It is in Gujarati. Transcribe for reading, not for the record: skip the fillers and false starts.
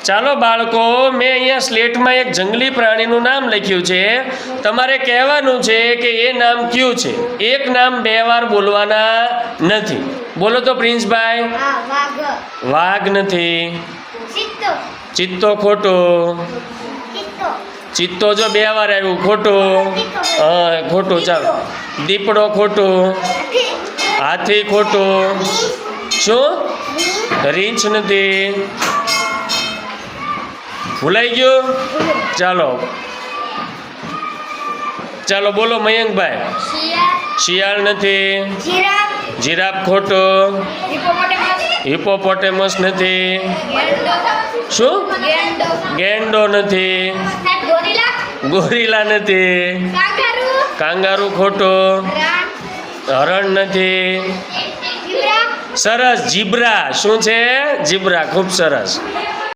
ચાલો બાળકો, મેં અહીંયા સ્લેટમાં એક જંગલી પ્રાણીનું નામ લખ્યું છે. તમારે કહેવાનું છે કે એ નામ કયું છે. એક નામ 2 વાર બોલવાના નથી. બોલો તો પ્રિન્સભાઈ. વાઘ નથી. ચિત્તો ખોટો. ચિત્તો જો 2 વાર આવ્યું, ખોટું. હા, ખોટું. ચાલો. દીપડો ખોટું. હાથી ખોટું. શું? રીંછ નથી. ભૂલાઈ ગયું? ચાલો ચાલો બોલો મયંકભાઈ. શિયાળ નથી. જીરાફ ખોટો. હિપોપોટેમસ નથી. શું? ગેંડો નથી. ગોરીલા નથી. કાંગારૂ ખોટો. હરણ નથી. સરસ. જીબ્રા. શું છે? જીબ્રા. ખૂબ સરસ.